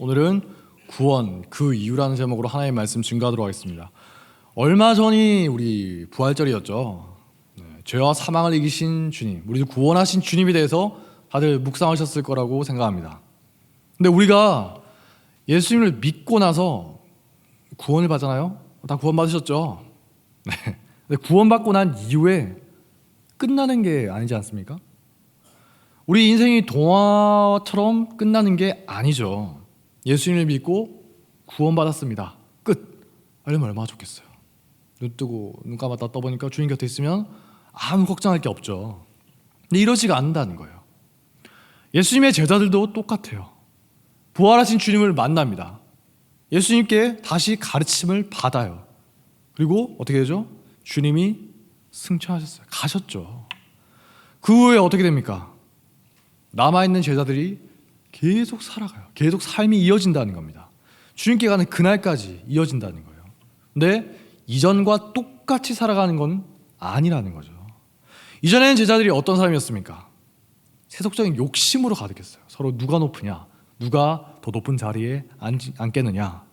오늘은 구원, 그 이유라는 제목으로 하나님의 말씀 증거하도록 하겠습니다. 얼마 전이 우리 부활절이었죠. 죄와 사망을 이기신 주님, 우리를 구원하신 주님에 대해서 다들 묵상하셨을 거라고 생각합니다. 근데 우리가 예수님을 믿고 나서 구원을 받잖아요. 다 구원받으셨죠. 네. 근데 구원받고 난 이후에 끝나는 게 아니지 않습니까? 우리 인생이 동화처럼 끝나는 게 아니죠. 예수님을 믿고 구원받았습니다. 끝. 알면 얼마나 좋겠어요. 눈 뜨고 눈 감았다 떠보니까 주님 곁에 있으면 아무 걱정할 게 없죠. 근데 이러지가 않는다는 거예요. 예수님의 제자들도 똑같아요. 부활하신 주님을 만납니다. 예수님께 다시 가르침을 받아요. 그리고 어떻게 되죠? 주님이 승천하셨어요. 가셨죠. 그 후에 어떻게 됩니까? 남아있는 제자들이 계속 살아가요. 계속 삶이 이어진다는 겁니다. 주님께 가는 그날까지 이어진다는 거예요. 근데 이전과 똑같이 살아가는 건 아니라는 거죠. 이전에는 제자들이 어떤 사람이었습니까? 세속적인 욕심으로 가득했어요. 서로 누가 높으냐, 누가 더 높은 자리에 앉겠느냐.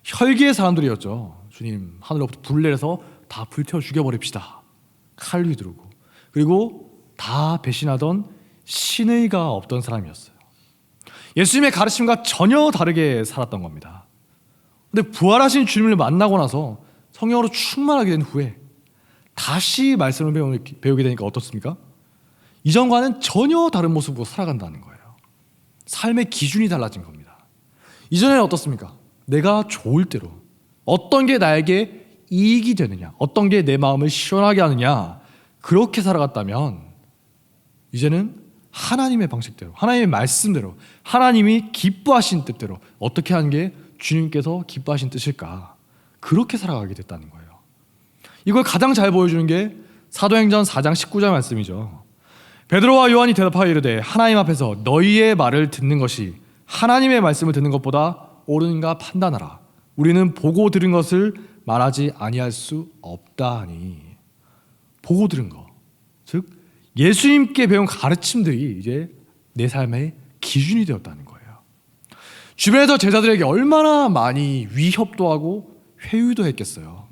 혈기의 사람들이었죠. 주님 하늘로부터 불 내려서 다 불태워 죽여버립시다. 칼 휘두르고. 그리고 다 배신하던 신의가 없던 사람이었어요. 예수님의 가르침과 전혀 다르게 살았던 겁니다. 근데 부활하신 주님을 만나고 나서 성령으로 충만하게 된 후에 다시 말씀을 배우게 되니까 어떻습니까? 이전과는 전혀 다른 모습으로 살아간다는 거예요. 삶의 기준이 달라진 겁니다. 이전에는 어떻습니까? 내가 좋을 대로 어떤 게 나에게 이익이 되느냐, 어떤 게 내 마음을 시원하게 하느냐, 그렇게 살아갔다면 이제는 하나님의 방식대로, 하나님의 말씀대로, 하나님이 기뻐하신 뜻대로 어떻게 하는 게 주님께서 기뻐하신 뜻일까, 그렇게 살아가게 됐다는 거예요. 이걸 가장 잘 보여주는 게 사도행전 4장 19절 말씀이죠. 베드로와 요한이 대답하여 이르되 하나님 앞에서 너희의 말을 듣는 것이 하나님의 말씀을 듣는 것보다 옳은가 판단하라. 우리는 보고 들은 것을 말하지 아니할 수 없다 하니. 보고 들은 것, 즉 예수님께 배운 가르침들이 이제 내 삶의 기준이 되었다는 거예요. 주변에서 제자들에게 얼마나 많이 위협도 하고 회유도 했겠어요.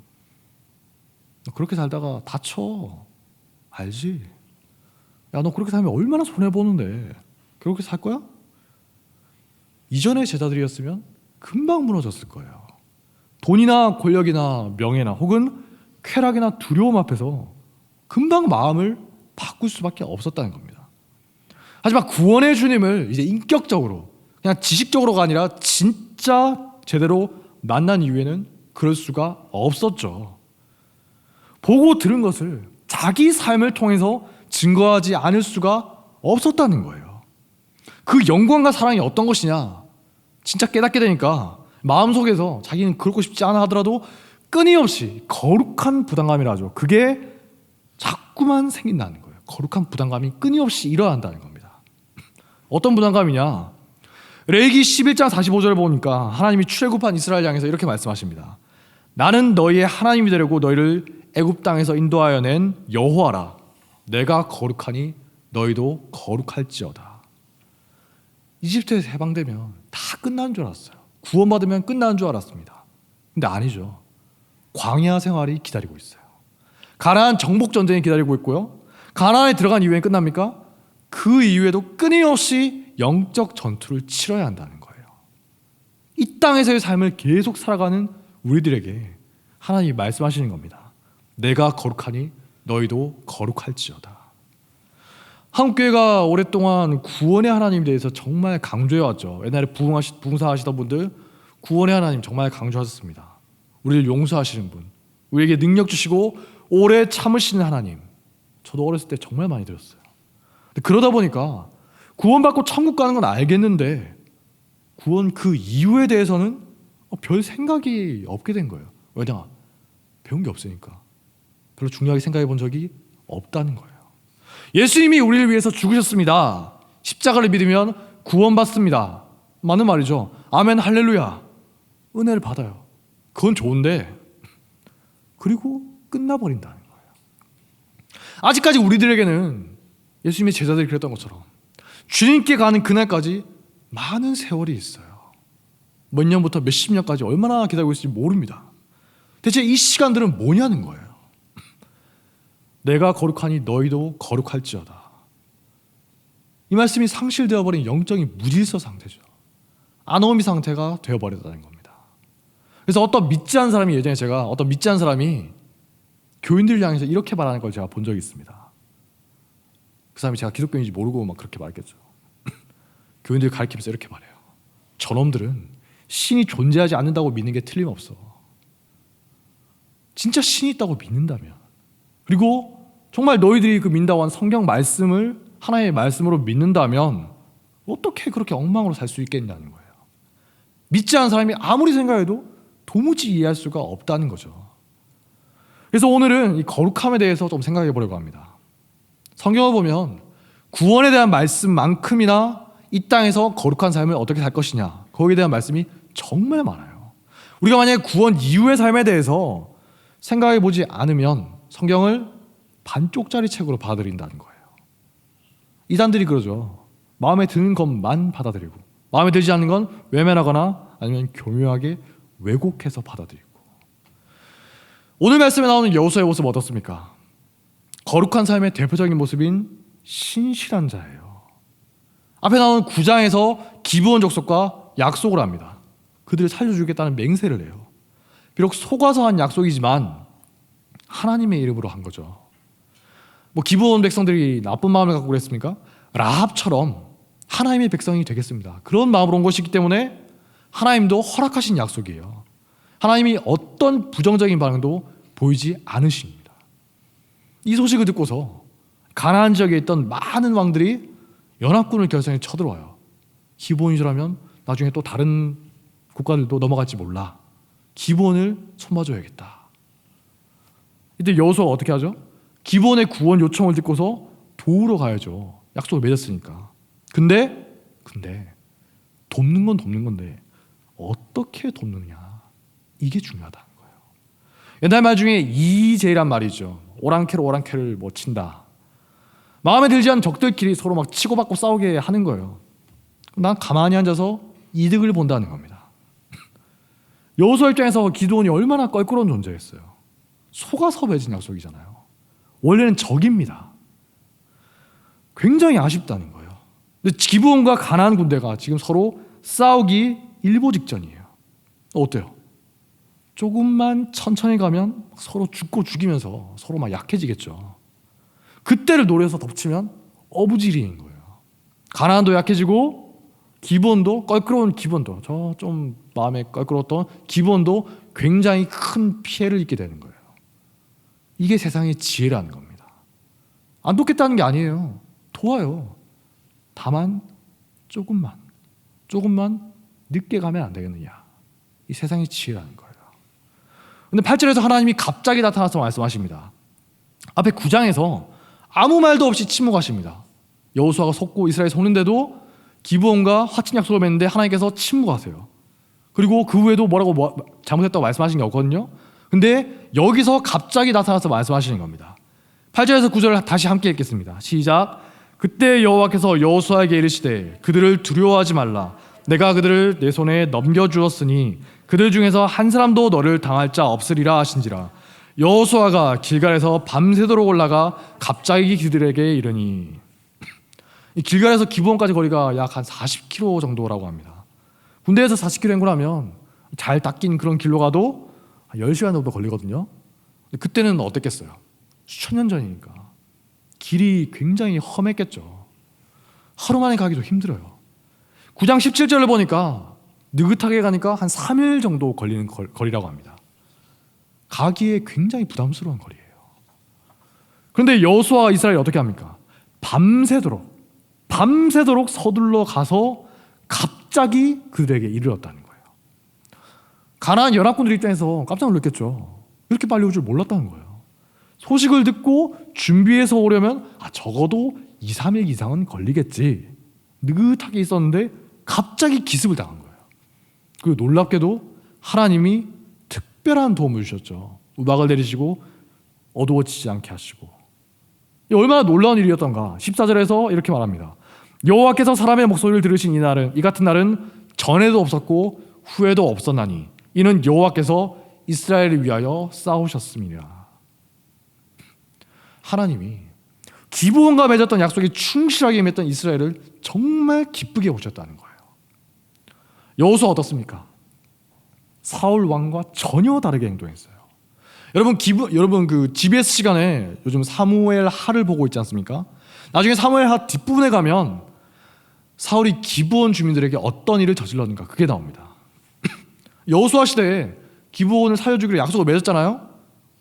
너 그렇게 살다가 다쳐. 알지? 야, 너 그렇게 살면 얼마나 손해보는데 그렇게 살 거야? 이전의 제자들이었으면 금방 무너졌을 거예요. 돈이나 권력이나 명예나 혹은 쾌락이나 두려움 앞에서 금방 마음을 바꿀 수밖에 없었다는 겁니다. 하지만 구원의 주님을 이제 인격적으로, 그냥 지식적으로가 아니라 진짜 제대로 만난 이후에는 그럴 수가 없었죠. 보고 들은 것을 자기 삶을 통해서 증거하지 않을 수가 없었다는 거예요. 그 영광과 사랑이 어떤 것이냐 진짜 깨닫게 되니까 마음속에서 자기는 그러고 싶지 않아 하더라도 끊임없이 거룩한 부담감이라죠. 그게 자꾸만 생긴다는 거예요. 거룩한 부담감이 끊임없이 일어난다는 겁니다. 어떤 부담감이냐? 레위기 11장 45절을 보니까 하나님이 출애굽한 이스라엘 향해서 이렇게 말씀하십니다. 나는 너희의 하나님이 되려고 너희를 애굽 땅에서 인도하여 낸 여호와라. 내가 거룩하니 너희도 거룩할지어다. 이집트에서 해방되면 다 끝나는 줄 알았어요. 구원받으면 끝나는 줄 알았습니다. 근데 아니죠. 광야 생활이 기다리고 있어요. 가나안 정복 전쟁이 기다리고 있고요. 가나안에 들어간 이후엔 끝납니까? 그 이후에도 끊임없이 영적 전투를 치러야 한다는 거예요. 이 땅에서의 삶을 계속 살아가는 우리들에게 하나님이 말씀하시는 겁니다. 내가 거룩하니 너희도 거룩할지어다. 한국교회가 오랫동안 구원의 하나님에 대해서 정말 강조해왔죠. 옛날에 부흥사하시던 분들 구원의 하나님 정말 강조하셨습니다. 우리를 용서하시는 분, 우리에게 능력 주시고 오래 참으시는 하나님. 저도 어렸을 때 정말 많이 들었어요. 근데 그러다 보니까 구원받고 천국 가는 건 알겠는데 구원 그 이유에 대해서는 별 생각이 없게 된 거예요. 왜냐? 배운 게 없으니까. 별로 중요하게 생각해 본 적이 없다는 거예요. 예수님이 우리를 위해서 죽으셨습니다. 십자가를 믿으면 구원받습니다. 맞는 말이죠. 아멘 할렐루야. 은혜를 받아요. 그건 좋은데 그리고 끝나버린다는 거예요. 아직까지 우리들에게는 예수님의 제자들이 그랬던 것처럼 주님께 가는 그날까지 많은 세월이 있어요. 몇 년부터 몇십 년까지 얼마나 기다리고 있을지 모릅니다. 대체 이 시간들은 뭐냐는 거예요. 내가 거룩하니 너희도 거룩할지어다. 이 말씀이 상실되어버린 영적인 무질서 상태죠. 아노미 상태가 되어버렸다는 겁니다. 그래서 어떤 믿지 않은 사람이 예전에 제가 어떤 믿지 않은 사람이 교인들을 향해서 이렇게 말하는 걸 제가 본 적이 있습니다. 그 사람이 제가 기독교인인지 모르고 막 그렇게 말했겠죠. 교인들 가리키면서 이렇게 말해요. 저놈들은 신이 존재하지 않는다고 믿는 게 틀림없어. 진짜 신이 있다고 믿는다면, 그리고 정말 너희들이 그 믿는다고 한 성경 말씀을 하나의 말씀으로 믿는다면 어떻게 그렇게 엉망으로 살 수 있겠냐는 거예요. 믿지 않은 사람이 아무리 생각해도 도무지 이해할 수가 없다는 거죠. 그래서 오늘은 이 거룩함에 대해서 좀 생각해 보려고 합니다. 성경을 보면 구원에 대한 말씀만큼이나 이 땅에서 거룩한 삶을 어떻게 살 것이냐, 거기에 대한 말씀이 정말 많아요. 우리가 만약에 구원 이후의 삶에 대해서 생각해 보지 않으면 성경을 반쪽짜리 책으로 받아들인다는 거예요. 이단들이 그러죠. 마음에 드는 것만 받아들이고 마음에 들지 않는 건 외면하거나 아니면 교묘하게 왜곡해서 받아들이고. 오늘 말씀에 나오는 여호수아의 모습은 어떻습니까? 거룩한 삶의 대표적인 모습인 신실한 자예요. 앞에 나오는 9장에서 기브온 족속과 약속을 합니다. 그들을 살려주겠다는 맹세를 해요. 비록 속아서 한 약속이지만 하나님의 이름으로 한 거죠. 기브온 백성들이 나쁜 마음을 갖고 그랬습니까? 라합처럼 하나님의 백성이 되겠습니다. 그런 마음으로 온 것이기 때문에 하나님도 허락하신 약속이에요. 하나님이 어떤 부정적인 반응도 보이지 않으십니다. 이 소식을 듣고서 가나안 지역에 있던 많은 왕들이 연합군을 결성해 쳐들어와요. 기브온인 줄 알면 나중에 또 다른 국가들도 넘어갈지 몰라. 기브온을 손봐줘야겠다. 이때 여호수아가 어떻게 하죠? 기브온의 구원 요청을 듣고서 도우러 가야죠. 약속을 맺었으니까. 근데 돕는 건 돕는 건데 어떻게 돕느냐, 이게 중요하다는 거예요. 옛날 말 중에 이재란 말이죠. 오랑캐로 오랑캐를 친다. 마음에 들지 않는 적들끼리 서로 막 치고받고 싸우게 하는 거예요. 난 가만히 앉아서 이득을 본다는 겁니다. 여호수아 입장에서 기드온이 얼마나 껄끄러운 존재였어요. 속아서 맺은 약속이잖아요. 원래는 적입니다. 굉장히 아쉽다는 거예요. 근데 기브온과 가나안 군대가 지금 서로 싸우기 일보 직전이에요. 어때요? 조금만 천천히 가면 서로 죽고 죽이면서 서로 막 약해지겠죠. 그때를 노려서 덮치면 어부지리인 거예요. 가나안도 약해지고 기브온도, 껄끄러운 기브온도, 저 좀 마음에 껄끄러웠던 기브온도 굉장히 큰 피해를 입게 되는 거예요. 이게 세상의 지혜라는 겁니다. 안 돕겠다는 게 아니에요. 도와요. 다만 조금만 늦게 가면 안 되겠느냐. 이 세상의 지혜라는 거예요. 근데 8절에서 하나님이 갑자기 나타나서 말씀하십니다. 앞에 9장에서 아무 말도 없이 침묵하십니다. 여호수아가 속고 이스라엘이 속는데도 기브온과 화친 약속을 맺는데 하나님께서 침묵하세요. 그리고 그 후에도 뭐라고 잘못했다고 말씀하신 게 없거든요. 근데 여기서 갑자기 나타나서 말씀하시는 겁니다. 8절에서 9절을 다시 함께 읽겠습니다. 시작. 그때 여호와께서 여호수아에게 이르시되 그들을 두려워하지 말라. 내가 그들을 내 손에 넘겨주었으니 그들 중에서 한 사람도 너를 당할 자 없으리라 하신지라. 여호수아가 길갈에서 밤새도록 올라가 갑자기 그들에게 이르니. 이 길갈에서 기브온까지 거리가 약 한 40km 정도라고 합니다. 군대에서 40km 행군하면 잘 닦인 그런 길로 가도 한 10시간 정도 걸리거든요. 그때는 어땠겠어요? 수천 년 전이니까 길이 굉장히 험했겠죠. 하루 만에 가기도 힘들어요. 9장 17절을 보니까 느긋하게 가니까 한 3일 정도 걸리는 거리라고 합니다. 가기에 굉장히 부담스러운 거리예요. 그런데 여호수아와 이스라엘이 어떻게 합니까? 밤새도록 서둘러 가서 갑자기 그들에게 이르렀다는 거예요. 가나안 연합군들 입장에서 깜짝 놀랐겠죠. 이렇게 빨리 올 줄 몰랐다는 거예요. 소식을 듣고 준비해서 오려면 적어도 2, 3일 이상은 걸리겠지. 느긋하게 있었는데 갑자기 기습을 당한 거예요. 그리고 놀랍게도 하나님이 특별한 도움을 주셨죠. 우박을 내리시고 어두워지지 않게 하시고. 얼마나 놀라운 일이었던가. 14절에서 이렇게 말합니다. 여호와께서 사람의 목소리를 들으신 이 같은 날은 전에도 없었고 후회도 없었나니 이는 여호와께서 이스라엘을 위하여 싸우셨음이니라. 하나님이 기브온과 맺었던 약속에 충실하게 임했던 이스라엘을 정말 기쁘게 보셨다는 거예요. 여호수아 어떻습니까? 사울 왕과 전혀 다르게 행동했어요. 여러분 그 GBS 시간에 요즘 사무엘 하를 보고 있지 않습니까? 나중에 사무엘 하 뒷부분에 가면 사울이 기브온 주민들에게 어떤 일을 저질렀는가 그게 나옵니다. 여호수아 시대에 기브온을 살려주기로 약속을 맺었잖아요.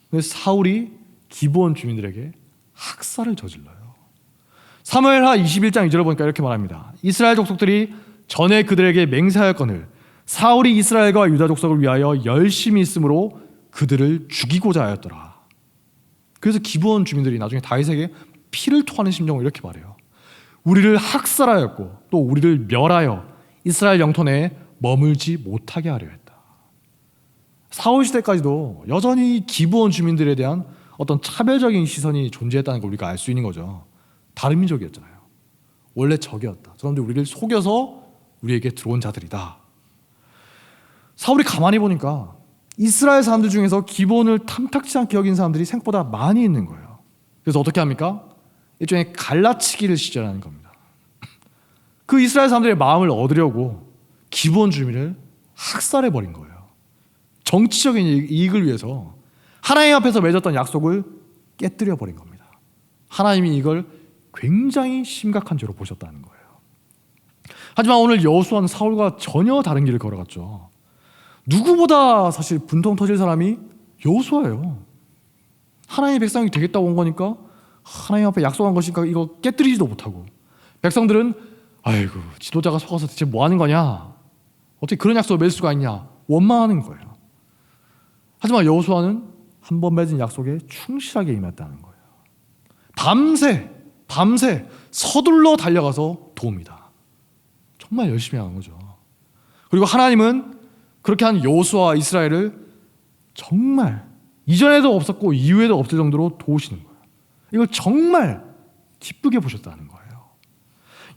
근데 사울이 기브온 주민들에게 학살을 저질러요. 사무엘하 21장 2절을 보니까 이렇게 말합니다. 이스라엘 족속들이 전에 그들에게 맹세하였거늘 사울이 이스라엘과 유다 족속을 위하여 열심히 있으므로 그들을 죽이고자 하였더라. 그래서 기브온 주민들이 나중에 다윗에게 피를 토하는 심정으로 이렇게 말해요. 우리를 학살하였고 또 우리를 멸하여 이스라엘 영토 내에 머물지 못하게 하려 했다. 사울 시대까지도 여전히 기브온 주민들에 대한 어떤 차별적인 시선이 존재했다는 걸 우리가 알 수 있는 거죠. 다른 민족이었잖아요. 원래 적이었다. 저놈들 우리를 속여서 우리에게 들어온 자들이다. 사울이 가만히 보니까 이스라엘 사람들 중에서 기브온을 탐탁치 않게 여긴 사람들이 생각보다 많이 있는 거예요. 그래서 어떻게 합니까? 일종의 갈라치기를 시전하는 겁니다. 그 이스라엘 사람들의 마음을 얻으려고 기브온 주민을 학살해버린 거예요. 정치적인 이익을 위해서 하나님 앞에서 맺었던 약속을 깨뜨려버린 겁니다. 하나님이 이걸 굉장히 심각한 죄로 보셨다는 거예요. 하지만 오늘 여호수아는 사울과 전혀 다른 길을 걸어갔죠. 누구보다 사실 분통 터질 사람이 여호수아예요. 하나님의 백성이 되겠다고 온 거니까 하나님 앞에 약속한 것이니까 이거 깨뜨리지도 못하고 백성들은 아이고 지도자가 속아서 대체 뭐 하는 거냐, 어떻게 그런 약속을 맺을 수가 있냐 원망하는 거예요. 하지만 여호수아는 한 번 맺은 약속에 충실하게 임했다는 거예요. 밤새 서둘러 달려가서 도웁니다. 정말 열심히 한 거죠. 그리고 하나님은 그렇게 한 여호수아와 이스라엘을 정말 이전에도 없었고 이후에도 없을 정도로 도우시는 거예요. 이걸 정말 기쁘게 보셨다는 거예요.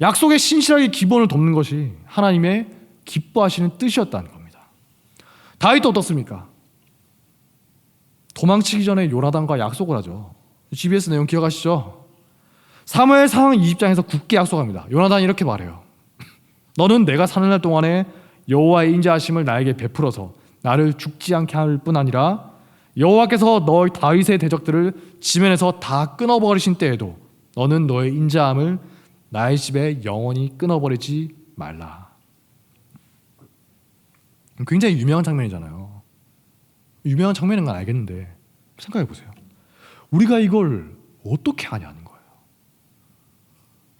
약속에 신실하게 기본을 돕는 것이 하나님의 기뻐하시는 뜻이었다는 겁니다. 다윗도 어떻습니까? 도망치기 전에 요나단과 약속을 하죠. GBS 내용 기억하시죠? 사무엘상 20장에서 굳게 약속합니다. 요나단이 이렇게 말해요. 너는 내가 사는 날 동안에 여호와의 인자하심을 나에게 베풀어서 나를 죽지 않게 할 뿐 아니라 여호와께서 너희 다윗의 대적들을 지면에서 다 끊어버리신 때에도 너는 너의 인자함을 나의 집에 영원히 끊어버리지 말라. 굉장히 유명한 장면이잖아요. 유명한 장면인 건 알겠는데 생각해 보세요. 우리가 이걸 어떻게 아냐는 거예요.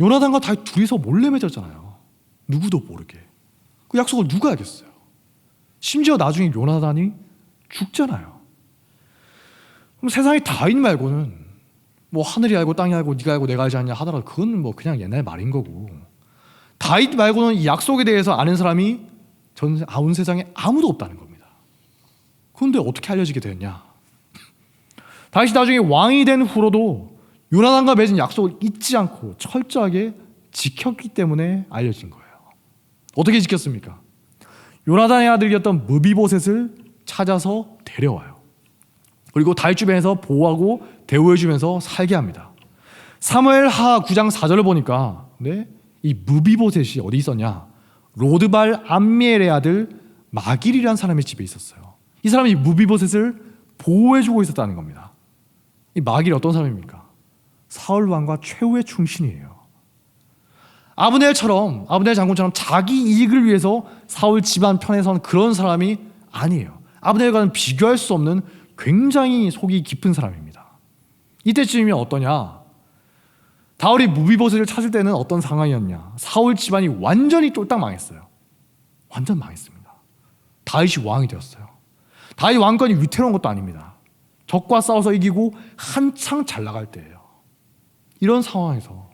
요나단과 다윗 둘이서 몰래 맺었잖아요. 누구도 모르게. 그 약속을 누가 알겠어요. 심지어 나중에 요나단이 죽잖아요. 그럼 세상에 다윗 말고는 뭐 하늘이 알고 땅이 알고 네가 알고 내가 알지 않냐 하더라도 그건 뭐 그냥 옛날 말인 거고, 다윗 말고는 이 약속에 대해서 아는 사람이 전 세상에 아무도 없다는 겁니다. 그런데 어떻게 알려지게 되었냐? 다윗이 나중에 왕이 된 후로도 요나단과 맺은 약속을 잊지 않고 철저하게 지켰기 때문에 알려진 거예요. 어떻게 지켰습니까? 요나단의 아들이었던 무비보셋을 찾아서 데려와요. 그리고 다윗 주변에서 보호하고 대우해주면서 살게 합니다. 사무엘하 9장 4절을 보니까 이 무비보셋이 어디 있었냐? 로드발 암미엘의 아들 마길이라는 사람의 집에 있었어요. 이 사람이 무비보셋을 보호해주고 있었다는 겁니다. 이 마길이 어떤 사람입니까? 사울 왕과 최후의 충신이에요. 아브넬 장군처럼 자기 이익을 위해서 사울 집안 편에 선 그런 사람이 아니에요. 아브넬과는 비교할 수 없는 굉장히 속이 깊은 사람입니다. 이때쯤이면 어떠냐? 다윗이 무비보셋을 찾을 때는 어떤 상황이었냐? 사울 집안이 완전히 쫄딱 망했어요. 완전 망했습니다. 다윗이 왕이 되었어요. 다윗 왕권이 위태로운 것도 아닙니다. 적과 싸워서 이기고 한창 잘 나갈 때예요. 이런 상황에서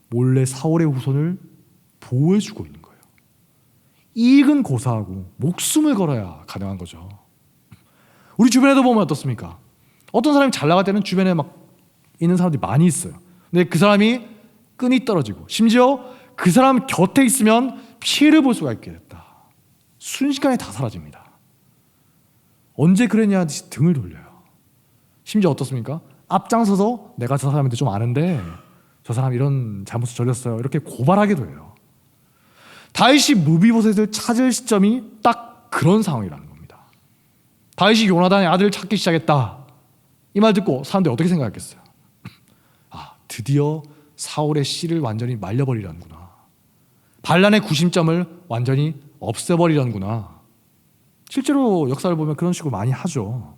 몰래 사울의 후손을 보호해주고 있는 거예요. 이익은 고사하고 목숨을 걸어야 가능한 거죠. 우리 주변에도 보면 어떻습니까? 어떤 사람이 잘 나갈 때는 주변에 막 있는 사람들이 많이 있어요. 근데 그 사람이 끈이 떨어지고 심지어 그 사람 곁에 있으면 피해를 볼 수가 있게 됐다. 순식간에 다 사라집니다. 언제 그랬냐 하듯이 등을 돌려요. 심지어 어떻습니까? 앞장서서 내가 저 사람한테 좀 아는데 저 사람 이런 잘못을 저질렀어요, 이렇게 고발하기도 해요. 다윗이 무비보셋을 찾을 시점이 딱 그런 상황이라는 겁니다. 다윗이 요나단의 아들을 찾기 시작했다, 이 말 듣고 사람들이 어떻게 생각했겠어요? 아, 드디어 사울의 씨를 완전히 말려버리려는구나, 반란의 구심점을 완전히 없애버리려는구나. 실제로 역사를 보면 그런 식으로 많이 하죠.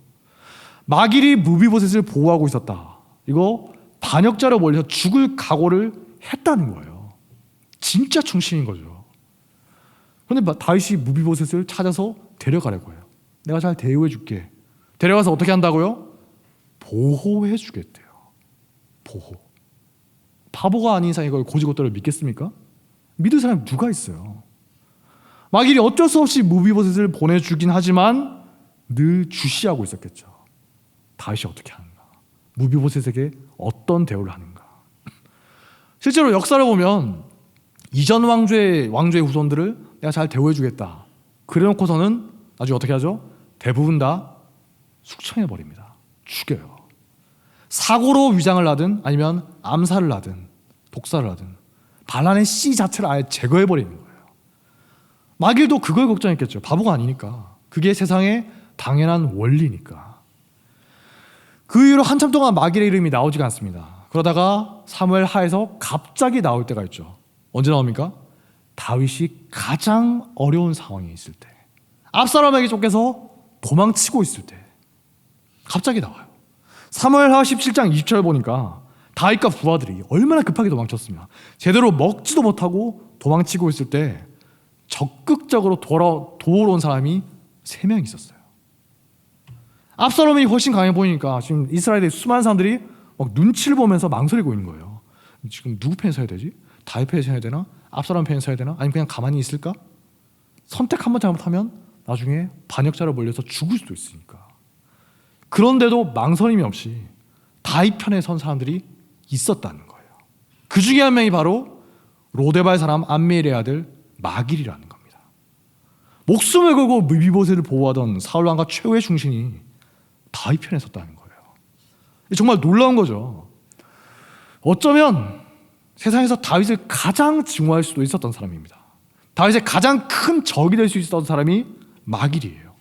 마길이 무비보셋을 보호하고 있었다, 이거 반역자로 몰려 죽을 각오를 했다는 거예요. 진짜 충신인 거죠. 그런데 다윗이 무비보셋을 찾아서 데려가려고 해요. 내가 잘 대우해 줄게. 데려가서 어떻게 한다고요? 보호해 주겠대요. 보호. 바보가 아닌 이상 이걸 고지고대로 믿겠습니까? 믿을 사람이 누가 있어요? 마길이 어쩔 수 없이 무비보셋을 보내주긴 하지만 늘 주시하고 있었겠죠. 다윗이 어떻게 하는가? 무비보셋에게 어떤 대우를 하는가? 실제로 역사를 보면 이전 왕조의 후손들을 내가 잘 대우해주겠다 그래놓고서는 나중에 어떻게 하죠? 대부분 다 숙청해버립니다. 죽여요. 사고로 위장을 하든 아니면 암살을 하든 독살을 하든 반란의 씨 자체를 아예 제거해버리는 거예요. 마길도 그걸 걱정했겠죠. 바보가 아니니까. 그게 세상의 당연한 원리니까. 그 이후로 한참 동안 마길의 이름이 나오지가 않습니다. 그러다가 사무엘 하에서 갑자기 나올 때가 있죠. 언제 나옵니까? 다윗이 가장 어려운 상황에 있을 때, 압살롬에게 쫓겨서 도망치고 있을 때 갑자기 나와요. 사무엘 하 17장 20절 보니까 다윗과 부하들이 얼마나 급하게 도망쳤습니다. 제대로 먹지도 못하고 도망치고 있을 때 적극적으로 도우러 온 사람이 3명 있었어요. 압살롬이 훨씬 강해 보이니까 지금 이스라엘의 수많은 사람들이 막 눈치를 보면서 망설이고 있는 거예요. 지금 누구 편에 서야 되지? 다윗 편에 서야 되나? 압살롬 편에 서야 되나? 아니면 그냥 가만히 있을까? 선택 한번 잘못하면 나중에 반역자로 몰려서 죽을 수도 있으니까. 그런데도 망설임이 없이 다윗 편에 선 사람들이 있었다는 거예요. 그 중에 한 명이 바로 로데발 사람 암미엘의 아들 마길이라는 겁니다. 목숨을 걸고 무비보셋을 보호하던 사울 왕과 최후의 중신이 다윗 편에 섰다는 거예요. 정말 놀라운 거죠. 어쩌면 세상에서 다윗을 가장 증오할 수도 있었던 사람입니다. 다윗의 가장 큰 적이 될 수 있었던 사람이 마길이에요.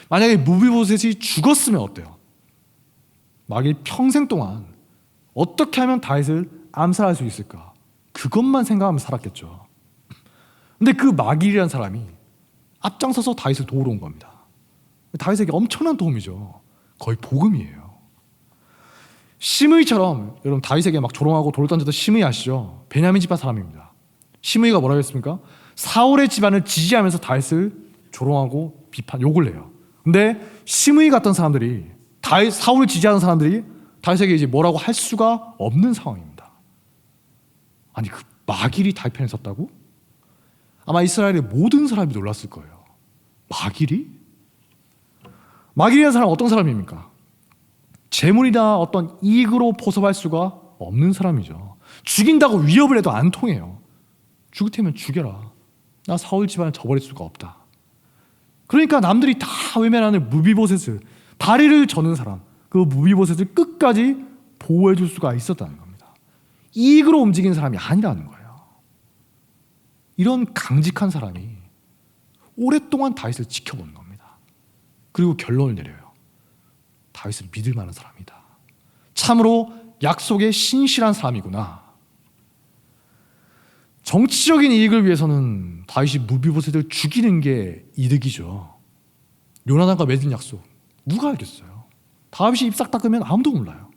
만약에 무비보셋이 죽었으면 어때요? 마길 평생 동안 어떻게 하면 다윗을 암살할 수 있을까? 그것만 생각하면서 살았겠죠. 근데 그 마길이라는 사람이 앞장서서 다윗을 도우러 온 겁니다. 다윗에게 엄청난 도움이죠. 거의 복음이에요. 시므이처럼, 여러분 다윗에게 막 조롱하고 돌을 던졌던 시므이 아시죠? 베냐민 집안 사람입니다. 시므이가 뭐라고 했습니까? 사울의 집안을 지지하면서 다윗을 조롱하고 욕을 해요. 근데 시므이 같던 사람들이 사울을 지지하는 사람들이 다윗에게 이제 뭐라고 할 수가 없는 상황입니다. 아니 그 마길이 다윗 편에 섰다고? 아마 이스라엘의 모든 사람이 놀랐을 거예요. 마길이? 마길이라는 사람은 어떤 사람입니까? 재물이나 어떤 이익으로 포섭할 수가 없는 사람이죠. 죽인다고 위협을 해도 안 통해요. 죽을 테면 죽여라. 나 사울 집안을 저버릴 수가 없다. 그러니까 남들이 다 외면하는 무비보셋을, 다리를 저는 사람, 그 무비보셋을 끝까지 보호해 줄 수가 있었다는 겁니다. 이익으로 움직이는 사람이 아니라는 거예요. 이런 강직한 사람이 오랫동안 다윗을 지켜보는 겁니다. 그리고 결론을 내려요. 다윗은 믿을 만한 사람이다. 참으로 약속의 신실한 사람이구나. 정치적인 이익을 위해서는 다윗이 무비보셋을 죽이는 게 이득이죠. 요나단과 맺은 약속 누가 알겠어요? 다윗이 입 싹 닦으면 아무도 몰라요.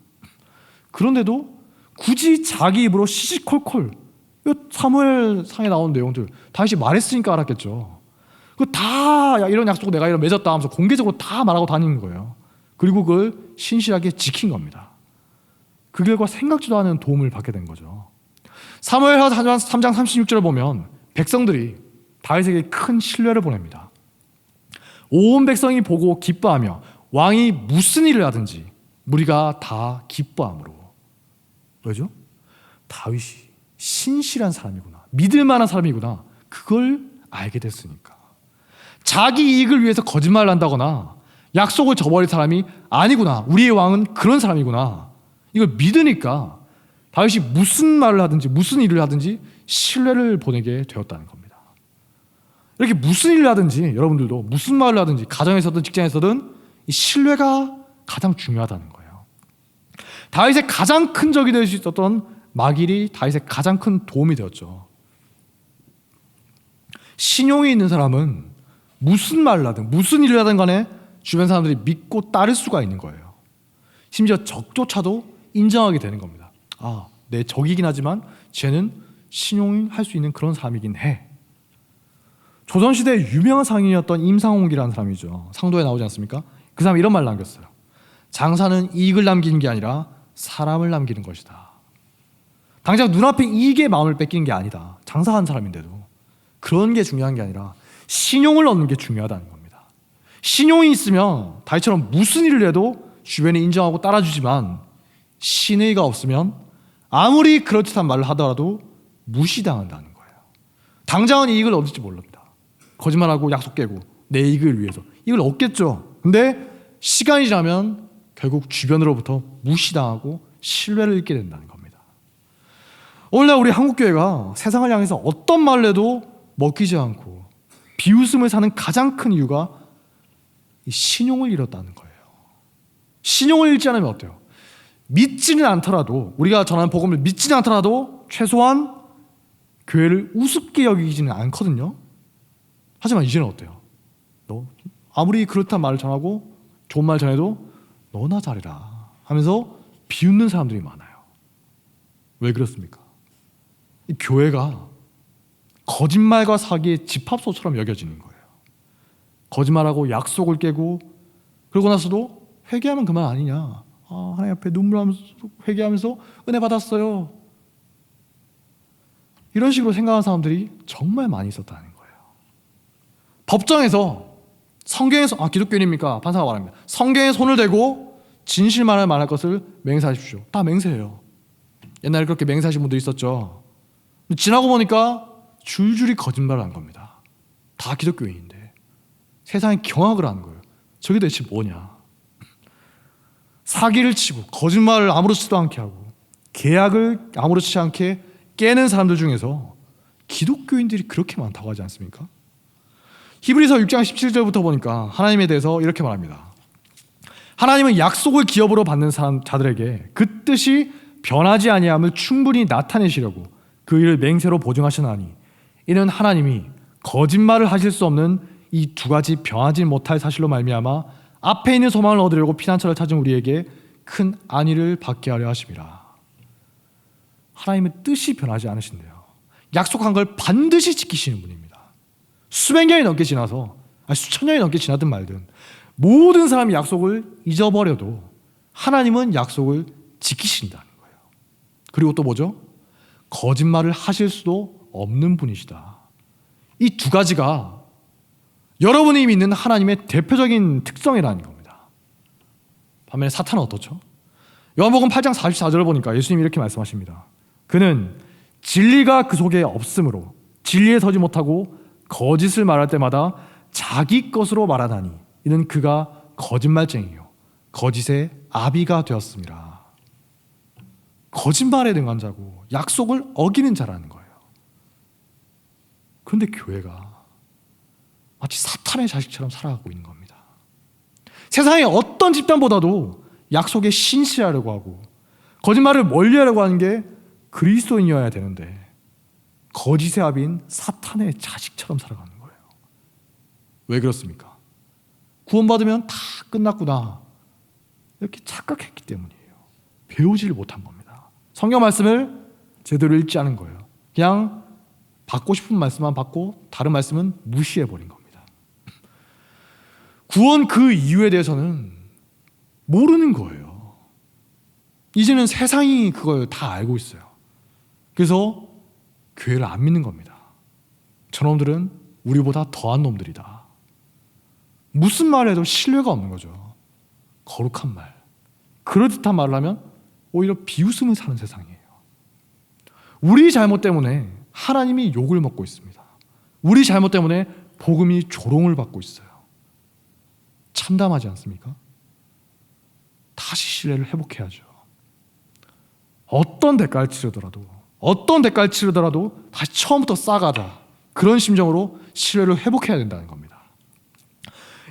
그런데도 굳이 자기 입으로 시시콜콜, 사무엘상에 나오는 내용들 다윗이 말했으니까 알았겠죠. 이런 약속 내가 이런 맺었다 하면서 공개적으로 다 말하고 다니는 거예요. 그리고 그걸 신실하게 지킨 겁니다. 그 결과 생각지도 않은 도움을 받게 된 거죠. 사무엘하 3장 36절을 보면 백성들이 다윗에게 큰 신뢰를 보냅니다. 온 백성이 보고 기뻐하며 왕이 무슨 일을 하든지 무리가 다 기뻐함으로. 왜죠? 다윗이 신실한 사람이구나, 믿을 만한 사람이구나, 그걸 알게 됐으니까. 자기 이익을 위해서 거짓말을 한다거나 약속을 저버릴 사람이 아니구나, 우리의 왕은 그런 사람이구나, 이걸 믿으니까 다윗이 무슨 말을 하든지 무슨 일을 하든지 신뢰를 보내게 되었다는 겁니다. 이렇게 무슨 일을 하든지 여러분들도 무슨 말을 하든지 가정에서든 직장에서든 이 신뢰가 가장 중요하다는 거예요. 다윗의 가장 큰 적이 될 수 있었던 마길이 다윗의 가장 큰 도움이 되었죠. 신용이 있는 사람은 무슨 말을 하든 무슨 일을 하든 간에 주변 사람들이 믿고 따를 수가 있는 거예요. 심지어 적조차도 인정하게 되는 겁니다. 아, 내 적이긴 하지만 쟤는 신용할 수 있는 그런 사람이긴 해. 조선시대의 유명한 상인이었던 임상홍기라는 사람이죠. 상도에 나오지 않습니까? 그 사람이 이런 말을 남겼어요. 장사는 이익을 남기는 게 아니라 사람을 남기는 것이다. 당장 눈앞에 이익에 마음을 뺏기는 게 아니다. 장사한 사람인데도 그런 게 중요한 게 아니라 신용을 얻는 게 중요하다는 겁니다. 신용이 있으면 다윗처럼 무슨 일을 해도 주변이 인정하고 따라주지만 신의가 없으면 아무리 그럴듯한 말을 하더라도 무시당한다는 거예요. 당장은 이익을 얻을지 모릅니다. 거짓말하고 약속 깨고 내 이익을 위해서 이걸 얻겠죠. 근데 시간이 지나면 결국 주변으로부터 무시당하고 신뢰를 잃게 된다는 겁니다. 오늘날 우리 한국교회가 세상을 향해서 어떤 말을 해도 먹히지 않고 비웃음을 사는 가장 큰 이유가 이 신용을 잃었다는 거예요. 신용을 잃지 않으면 어때요? 믿지는 않더라도, 우리가 전하는 복음을 믿지는 않더라도 최소한 교회를 우습게 여기지는 않거든요. 하지만 이제는 어때요? 너 아무리 그렇단 말을 전하고 좋은 말 전해도 너나 잘해라 하면서 비웃는 사람들이 많아요. 왜 그렇습니까? 이 교회가 거짓말과 사기의 집합소처럼 여겨지는 거예요. 거짓말하고 약속을 깨고 그러고 나서도 회개하면 그만 아니냐, 하나님 앞에 눈물하면서 회개하면서 은혜 받았어요, 이런 식으로 생각하는 사람들이 정말 많이 있었다는 거예요. 법정에서 성경에서, 기독교인입니까? 판사가 말합니다. 성경에 손을 대고 진실만을 말할 것을 맹세하십시오. 다 맹세해요. 옛날에 그렇게 맹세하신 분도 있었죠. 지나고 보니까 줄줄이 거짓말을 한 겁니다. 다 기독교인인데 세상에 경악을 하는 거예요. 저게 대체 뭐냐. 사기를 치고 거짓말을 아무렇지도 않게 하고 계약을 아무렇지 않게 깨는 사람들 중에서 기독교인들이 그렇게 많다고 하지 않습니까? 히브리서 6장 17절부터 보니까 하나님에 대해서 이렇게 말합니다. 하나님은 약속을 기업으로 받는 자들에게 그 뜻이 변하지 아니함을 충분히 나타내시려고 그 일을 맹세로 보증하시나니 이는 하나님이 거짓말을 하실 수 없는 이 두 가지 변하지 못할 사실로 말미암아 앞에 있는 소망을 얻으려고 피난처를 찾은 우리에게 큰 안위를 받게 하려 하심이라. 하나님의 뜻이 변하지 않으신대요. 약속한 걸 반드시 지키시는 분입니다. 수백 년이 넘게 지나서, 수천 년이 넘게 지나든 말든 모든 사람이 약속을 잊어버려도 하나님은 약속을 지키신다는 거예요. 그리고 또 뭐죠? 거짓말을 하실 수도 없는 분이시다. 이 두 가지가 여러분이 믿는 하나님의 대표적인 특성이라는 겁니다. 반면에 사탄은 어떻죠? 요한복음 8장 44절을 보니까 예수님이 이렇게 말씀하십니다. 그는 진리가 그 속에 없으므로 진리에 서지 못하고 거짓을 말할 때마다 자기 것으로 말하나니 이는 그가 거짓말쟁이요 거짓의 아비가 되었습니다. 거짓말에 능한 자고 약속을 어기는 자라는 거예요. 그런데 교회가 마치 사탄의 자식처럼 살아가고 있는 겁니다. 세상의 어떤 집단보다도 약속에 신실하려고 하고 거짓말을 멀리하려고 하는 게 그리스도인이어야 되는데 거짓의 아비인 사탄의 자식처럼 살아가는 거예요. 왜 그렇습니까? 구원받으면 다 끝났구나 이렇게 착각했기 때문이에요. 배우지를 못한 겁니다. 성경 말씀을 제대로 읽지 않은 거예요. 그냥 받고 싶은 말씀만 받고 다른 말씀은 무시해버린 겁니다. 구원 그 이유에 대해서는 모르는 거예요. 이제는 세상이 그걸 다 알고 있어요. 그래서 교회를 안 믿는 겁니다. 저놈들은 우리보다 더한 놈들이다. 무슨 말을 해도 신뢰가 없는 거죠. 거룩한 말, 그럴듯한 말을 하면 오히려 비웃음을 사는 세상이에요. 우리 잘못 때문에 하나님이 욕을 먹고 있습니다. 우리 잘못 때문에 복음이 조롱을 받고 있어요. 참담하지 않습니까? 다시 신뢰를 회복해야죠. 어떤 대가를 치르더라도 다시 처음부터 싸가자, 그런 심정으로 신뢰를 회복해야 된다는 겁니다.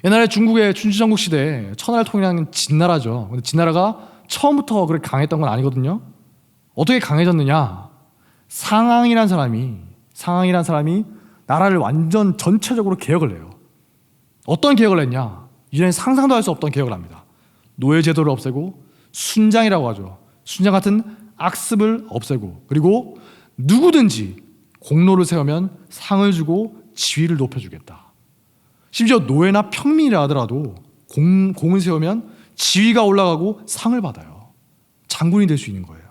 옛날에 중국의 춘추전국 시대에 천하를 통일한 진나라죠. 근데 진나라가 처음부터 그렇게 강했던 건 아니거든요. 어떻게 강해졌느냐? 상항이란 사람이 나라를 완전 전체적으로 개혁을 해요. 어떤 개혁을 했냐? 이전에 상상도 할 수 없던 개혁을 합니다. 노예제도를 없애고 순장이라고 하죠. 순장 같은 악습을 없애고, 그리고 누구든지 공로를 세우면 상을 주고 지위를 높여주겠다. 심지어 노예나 평민이라 하더라도 공을 세우면 지위가 올라가고 상을 받아요. 장군이 될 수 있는 거예요.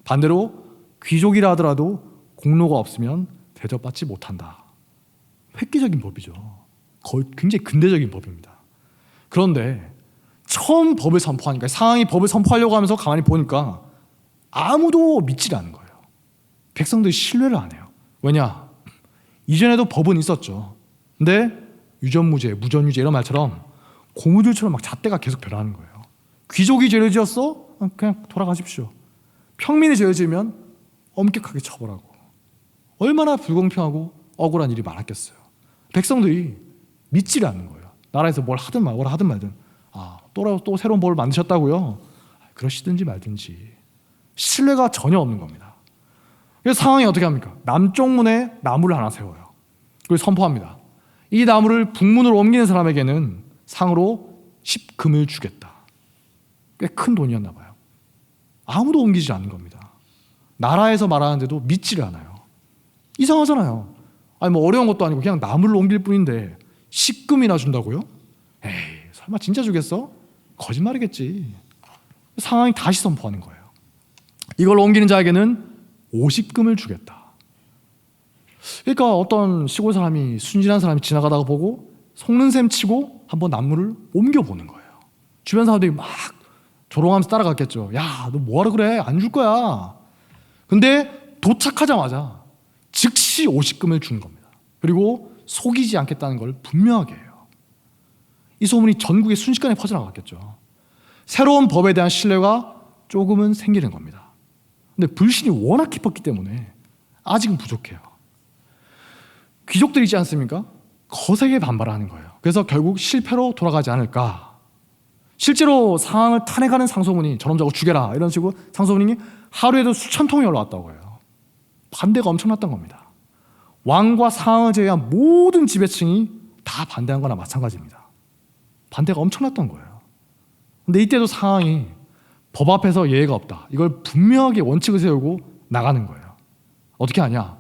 반대로 귀족이라 하더라도 공로가 없으면 대접받지 못한다. 획기적인 법이죠. 거의 굉장히 근대적인 법입니다. 그런데 처음 법을 선포하니까, 상황이 법을 선포하려고 하면서 가만히 보니까 아무도 믿지 않는 거예요. 백성들이 신뢰를 안 해요. 왜냐? 이전에도 법은 있었죠. 근데 유전무죄, 무전유죄 이런 말처럼 고무줄처럼 막 잣대가 계속 변하는 거예요. 귀족이 죄를 지었어? 그냥 돌아가십시오. 평민이 죄를 지으면 엄격하게 처벌하고. 얼마나 불공평하고 억울한 일이 많았겠어요. 백성들이 믿지를 않는 거예요. 나라에서 뭘 하든 말든 또 새로운 법을 만드셨다고요? 그러시든지 말든지. 신뢰가 전혀 없는 겁니다. 그래서 상황이 어떻게 합니까? 남쪽 문에 나무를 하나 세워요. 그리고 선포합니다. 이 나무를 북문으로 옮기는 사람에게는 상으로 10금을 주겠다. 꽤 큰 돈이었나 봐요. 아무도 옮기지 않는 겁니다. 나라에서 말하는데도 믿지를 않아요. 이상하잖아요. 뭐 어려운 것도 아니고 그냥 나무를 옮길 뿐인데 10금이나 준다고요? 에이, 설마 진짜 주겠어? 거짓말이겠지. 상황이 다시 선포하는 거예요. 이걸 옮기는 자에게는 50금을 주겠다. 그러니까 어떤 시골 사람이, 순진한 사람이 지나가다가 보고 속는 셈 치고 한번 나무를 옮겨보는 거예요. 주변 사람들이 막 조롱하면서 따라갔겠죠. 야, 너 뭐하러 그래? 안 줄 거야. 근데 도착하자마자 즉시 50금을 주는 겁니다. 그리고 속이지 않겠다는 걸 분명하게 해요. 이 소문이 전국에 순식간에 퍼져나갔겠죠. 새로운 법에 대한 신뢰가 조금은 생기는 겁니다. 근데 불신이 워낙 깊었기 때문에 아직은 부족해요. 귀족들이 있지 않습니까? 거세게 반발하는 거예요. 그래서 결국 실패로 돌아가지 않을까. 실제로 상황을 탄핵하는 상소문이 저놈 저거 죽여라 이런 식으로 상소문이 하루에도 수천 통이 올라왔다고 해요. 반대가 엄청났던 겁니다. 왕과 상을 제외한 모든 지배층이 다 반대한 거나 마찬가지입니다. 반대가 엄청났던 거예요. 근데 이때도 상황이 법 앞에서 예외가 없다. 이걸 분명하게 원칙을 세우고 나가는 거예요. 어떻게 하냐?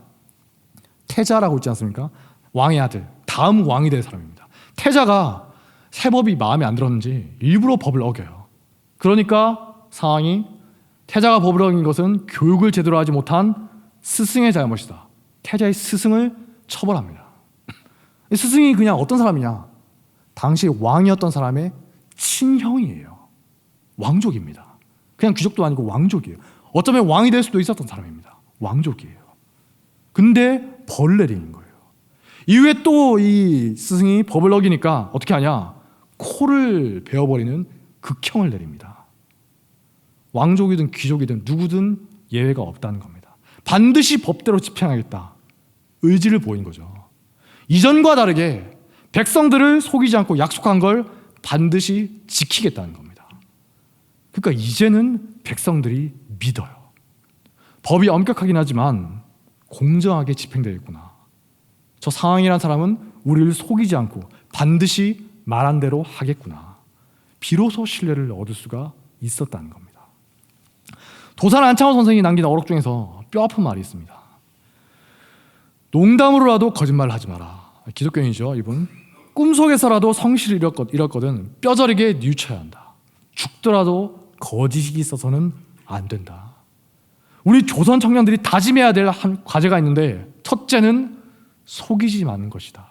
태자라고 있지 않습니까? 왕의 아들, 다음 왕이 될 사람입니다. 태자가 새 법이 마음에 안 들었는지 일부러 법을 어겨요. 그러니까 상황이 태자가 법을 어긴 것은 교육을 제대로 하지 못한 스승의 잘못이다. 태자의 스승을 처벌합니다. 스승이 그냥 어떤 사람이냐? 당시 왕이었던 사람의 친형이에요. 왕족입니다. 그냥 귀족도 아니고 왕족이에요. 어쩌면 왕이 될 수도 있었던 사람입니다. 왕족이에요. 근데 벌을 내리는 거예요. 이후에 또 이 스승이 법을 어기니까 어떻게 하냐? 코를 베어버리는 극형을 내립니다. 왕족이든 귀족이든 누구든 예외가 없다는 겁니다. 반드시 법대로 집행하겠다. 의지를 보인 거죠. 이전과 다르게 백성들을 속이지 않고 약속한 걸 반드시 지키겠다는 겁니다. 그러니까 이제는 백성들이 믿어요. 법이 엄격하긴 하지만 공정하게 집행되겠구나. 저 상황이란 사람은 우리를 속이지 않고 반드시 말한 대로 하겠구나. 비로소 신뢰를 얻을 수가 있었다는 겁니다. 도산 안창호 선생이 남긴 어록 중에서 뼈아픈 말이 있습니다. 농담으로라도 거짓말을 하지 마라. 기독교인이죠, 이분. 꿈속에서라도 성실을 잃었거든 뼈저리게 뉘우쳐야 한다. 죽더라도 거짓이 있어서는 안 된다. 우리 조선 청년들이 다짐해야 될 한 과제가 있는데, 첫째는 속이지 마는 것이다.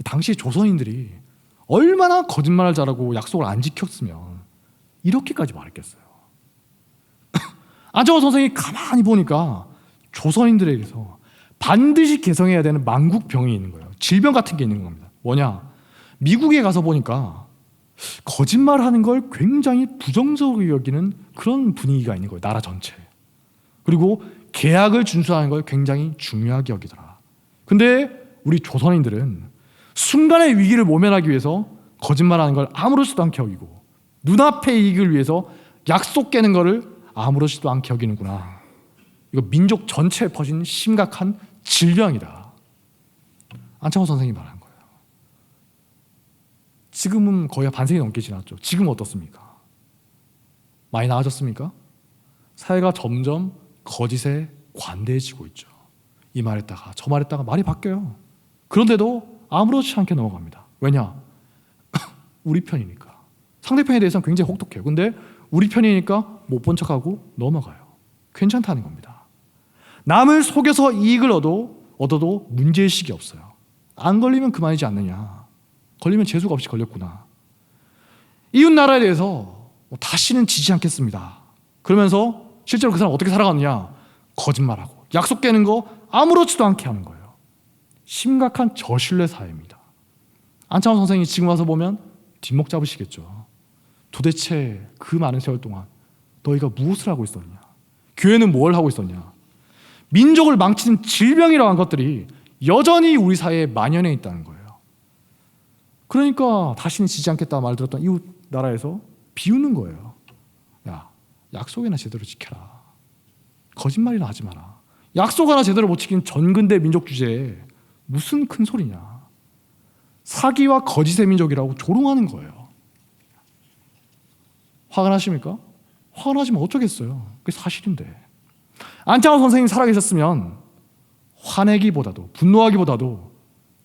당시 조선인들이 얼마나 거짓말을 잘하고 약속을 안 지켰으면 이렇게까지 말했겠어요. 안창호 선생이 가만히 보니까 조선인들에게서 반드시 개성해야 되는 만국병이 있는 거예요. 질병 같은 게 있는 겁니다. 뭐냐? 미국에 가서 보니까 거짓말하는 걸 굉장히 부정적으로 여기는 그런 분위기가 있는 거예요. 나라 전체에. 그리고 계약을 준수하는 걸 굉장히 중요하게 여기더라. 근데 우리 조선인들은 순간의 위기를 모면하기 위해서 거짓말하는 걸 아무렇지도 않게 여기고 눈앞의 이익을 위해서 약속 깨는 거를 아무렇지도 않게 여기는구나. 이거 민족 전체에 퍼진 심각한 질병이다. 안창호 선생님이 말한 거예요. 지금은 거의 반세기 넘게 지났죠. 지금은 어떻습니까? 많이 나아졌습니까? 사회가 점점 거짓에 관대해지고 있죠. 이 말했다가 저 말했다가 말이 바뀌어요. 그런데도 아무렇지 않게 넘어갑니다. 왜냐? 우리 편이니까. 상대편에 대해서는 굉장히 혹독해요. 근데 우리 편이니까 못 본 척하고 넘어가요. 괜찮다는 겁니다. 남을 속여서 이익을 얻어도 문제의식이 없어요. 안 걸리면 그만이지 않느냐. 걸리면 재수가 없이 걸렸구나. 이웃 나라에 대해서 다시는 지지 않겠습니다. 그러면서 실제로 그 사람 어떻게 살아가느냐? 거짓말하고 약속 깨는 거 아무렇지도 않게 하는 거예요. 심각한 저신뢰 사회입니다. 안창호 선생님이 지금 와서 보면 뒷목 잡으시겠죠. 도대체 그 많은 세월 동안 너희가 무엇을 하고 있었냐? 교회는 뭘 하고 있었냐? 민족을 망치는 질병이라고 한 것들이 여전히 우리 사회에 만연해 있다는 거예요. 그러니까 다시는 지지 않겠다 말 들었던 이웃 나라에서 비웃는 거예요. 야, 약속이나 제대로 지켜라. 거짓말이나 하지 마라. 약속 하나 제대로 못 지킨 전근대 민족 주제에 무슨 큰 소리냐. 사기와 거짓의 민족이라고 조롱하는 거예요. 화가 나십니까? 화가 나시면 어쩌겠어요. 그게 사실인데. 안창호 선생님이 살아계셨으면 화내기보다도 분노하기보다도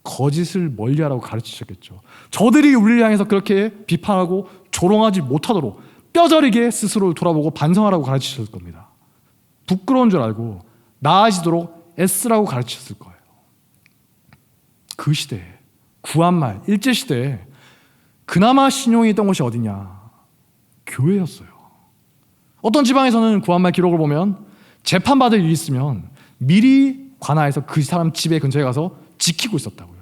거짓을 멀리하라고 가르치셨겠죠. 저들이 우리를 향해서 그렇게 비판하고 조롱하지 못하도록 뼈저리게 스스로를 돌아보고 반성하라고 가르치셨을 겁니다. 부끄러운 줄 알고 나아지도록 애쓰라고 가르치셨을 거예요. 그 시대에 구한말 일제시대에 그나마 신용이 있던 곳이 어디냐? 교회였어요. 어떤 지방에서는 구한말 기록을 보면 재판받을 일이 있으면 미리 관하에서 그 사람 집에 근처에 가서 지키고 있었다고요.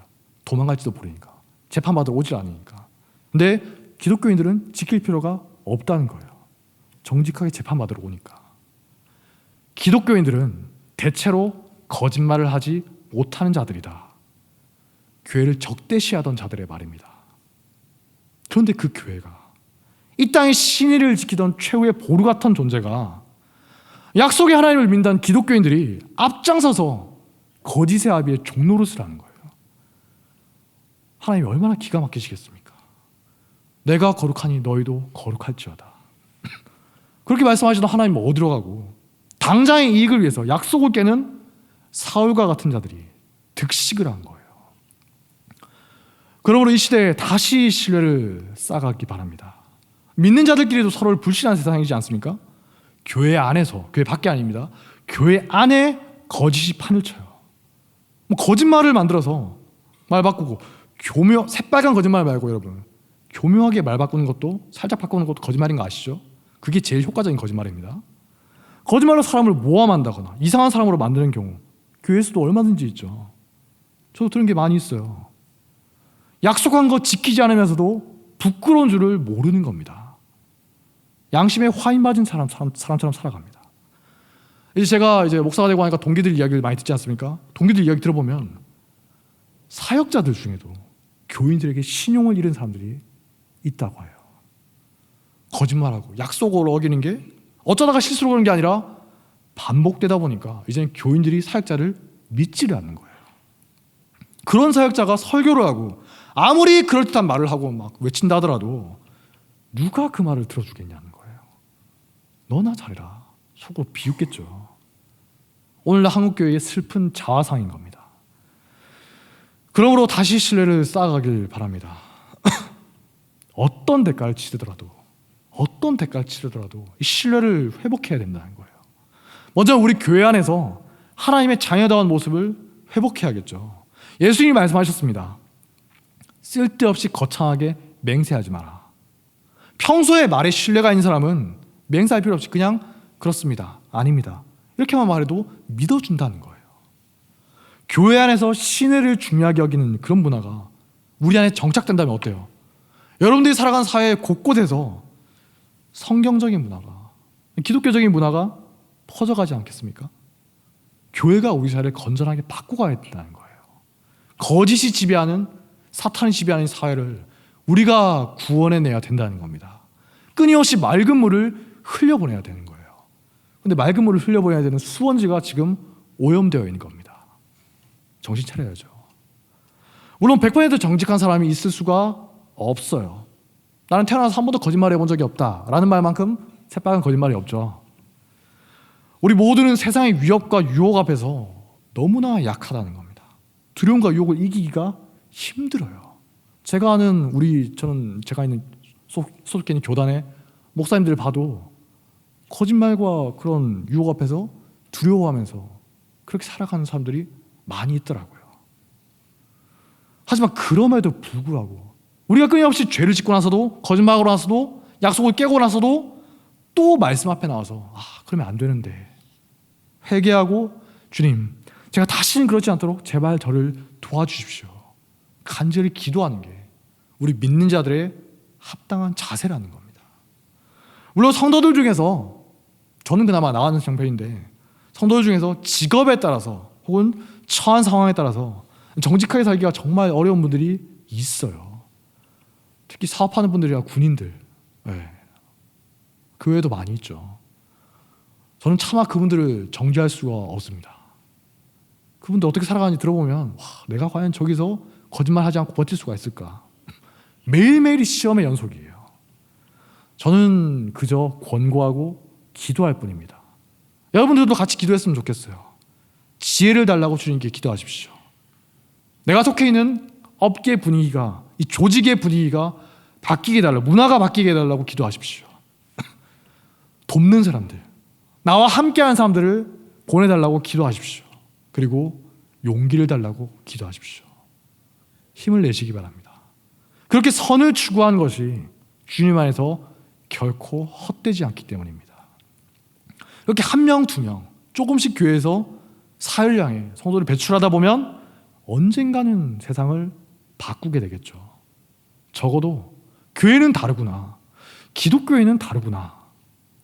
도망갈지도 모르니까. 재판받으러 오질 않으니까. 근데 기독교인들은 지킬 필요가 없다는 거예요. 정직하게 재판받으러 오니까. 기독교인들은 대체로 거짓말을 하지 못하는 자들이다. 교회를 적대시하던 자들의 말입니다. 그런데 그 교회가 이 땅의 신의를 지키던 최후의 보루 같은 존재가 약속의 하나님을 믿는 기독교인들이 앞장서서 거짓의 아비의 종노릇을 하는 거예요. 하나님이 얼마나 기가 막히시겠습니까? 내가 거룩하니 너희도 거룩할지어다. 그렇게 말씀하시던 하나님은 어디로 가고 당장의 이익을 위해서 약속을 깨는 사울과 같은 자들이 득식을 한 거예요. 그러므로 이 시대에 다시 신뢰를 쌓아가기 바랍니다. 믿는 자들끼리도 서로를 불신하는 세상이지 않습니까? 교회 안에서, 교회 밖에 아닙니다. 교회 안에 거짓이 판을 쳐요. 거짓말을 만들어서 말 바꾸고 새빨간 거짓말 말고 여러분 교묘하게 말 바꾸는 것도 살짝 바꾸는 것도 거짓말인 거 아시죠? 그게 제일 효과적인 거짓말입니다. 거짓말로 사람을 모함한다거나 이상한 사람으로 만드는 경우 교회에서도 얼마든지 있죠. 저도 들은 게 많이 있어요. 약속한 거 지키지 않으면서도 부끄러운 줄을 모르는 겁니다. 양심에 화인 맞은 사람처럼 살아갑니다. 이제 제가 목사가 되고 하니까 동기들 이야기를 많이 듣지 않습니까? 동기들 이야기 들어보면 사역자들 중에도 교인들에게 신용을 잃은 사람들이 있다고 해요. 거짓말하고 약속을 어기는 게 어쩌다가 실수로 그런 게 아니라 반복되다 보니까 이제는 교인들이 사역자를 믿지를 않는 거예요. 그런 사역자가 설교를 하고 아무리 그럴듯한 말을 하고 막 외친다 하더라도 누가 그 말을 들어주겠냐는 거예요. 너나 잘해라. 속으로 비웃겠죠. 오늘날 한국교회의 슬픈 자화상인 겁니다. 그러므로 다시 신뢰를 쌓아가길 바랍니다. 어떤 대가를 치르더라도 이 신뢰를 회복해야 된다는 거예요. 먼저 우리 교회 안에서 하나님의 자녀다운 모습을 회복해야겠죠. 예수님이 말씀하셨습니다. 쓸데없이 거창하게 맹세하지 마라. 평소에 말에 신뢰가 있는 사람은 맹세할 필요 없이 그냥 그렇습니다, 아닙니다 이렇게만 말해도 믿어준다는 거예요. 교회 안에서 신뢰를 중요하게 여기는 그런 문화가 우리 안에 정착된다면 어때요? 여러분들이 살아가는 사회 곳곳에서 성경적인 문화가, 기독교적인 문화가 퍼져가지 않겠습니까? 교회가 우리 사회를 건전하게 바꿔가야 된다는 거예요. 거짓이 지배하는, 사탄이 지배하는 사회를 우리가 구원해내야 된다는 겁니다. 끊임없이 맑은 물을 흘려보내야 되는 거예요. 근데 맑은 물을 흘려보내야 되는 수원지가 지금 오염되어 있는 겁니다. 정신 차려야죠. 물론 100% 정직한 사람이 있을 수가 없어요. 나는 태어나서 한 번도 거짓말을 해본 적이 없다라는 말만큼 새빨간 거짓말이 없죠. 우리 모두는 세상의 위협과 유혹 앞에서 너무나 약하다는 겁니다. 두려움과 유혹을 이기기가 힘들어요. 제가 있는 소속해 있는 교단의 목사님들을 봐도 거짓말과 그런 유혹 앞에서 두려워하면서 그렇게 살아가는 사람들이 많이 있더라고요. 하지만 그럼에도 불구하고 우리가 끊임없이 죄를 짓고 나서도, 거짓말하고 나서도, 약속을 깨고 나서도 또 말씀 앞에 나와서 그러면 안 되는데 회개하고, 주님, 제가 다시는 그러지 않도록 제발 저를 도와주십시오, 간절히 기도하는 게 우리 믿는 자들의 합당한 자세라는 겁니다. 물론 성도들 중에서, 저는 그나마 나가는 형편인데, 성도들 중에서 직업에 따라서 혹은 처한 상황에 따라서 정직하게 살기가 정말 어려운 분들이 있어요. 특히 사업하는 분들이나 군인들, 그 외에도 많이 있죠. 저는 차마 그분들을 정죄할 수가 없습니다. 그분들 어떻게 살아가는지 들어보면 내가 과연 저기서 거짓말하지 않고 버틸 수가 있을까? 매일매일이 시험의 연속이에요. 저는 그저 권고하고 기도할 뿐입니다. 여러분들도 같이 기도했으면 좋겠어요. 지혜를 달라고 주님께 기도하십시오. 내가 속해 있는 업계 분위기가, 이 조직의 분위기가 바뀌게 해달라고, 문화가 바뀌게 해달라고 기도하십시오. 돕는 사람들, 나와 함께하는 사람들을 보내달라고 기도하십시오. 그리고 용기를 달라고 기도하십시오. 힘을 내시기 바랍니다. 그렇게 선을 추구하는 것이 주님 안에서 결코 헛되지 않기 때문입니다. 이렇게 한 명, 두 명, 조금씩 교회에서 사회를 향해 성도를 배출하다 보면 언젠가는 세상을 바꾸게 되겠죠. 적어도 교회는 다르구나, 기독교회는 다르구나,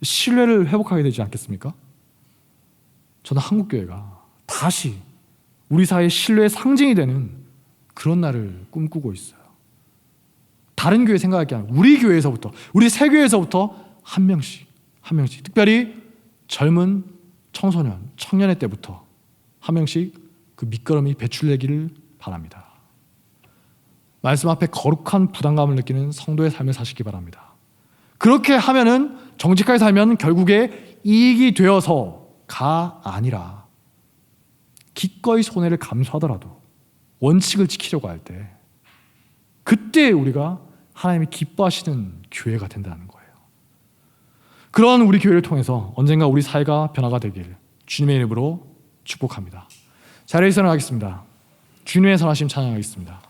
신뢰를 회복하게 되지 않겠습니까? 저는 한국교회가 다시 우리 사회의 신뢰의 상징이 되는 그런 날을 꿈꾸고 있어요. 다른 교회 생각할 게 아니라 우리 교회에서부터, 우리 새 교회에서부터 한 명씩, 특별히 젊은 청소년, 청년의 때부터 한 명씩 그 밑거름이 배출되기를 바랍니다. 말씀 앞에 거룩한 부담감을 느끼는 성도의 삶을 사시기 바랍니다. 그렇게 하면은, 정직하게 살면 결국에 이익이 되어서가 아니라 기꺼이 손해를 감수하더라도 원칙을 지키려고 할 때, 그때 우리가 하나님이 기뻐하시는 교회가 된다는 거예요. 그런 우리 교회를 통해서 언젠가 우리 사회가 변화가 되길 주님의 이름으로 축복합니다. 자리에 일어나겠습니다. 주님의 선하심 찬양하겠습니다.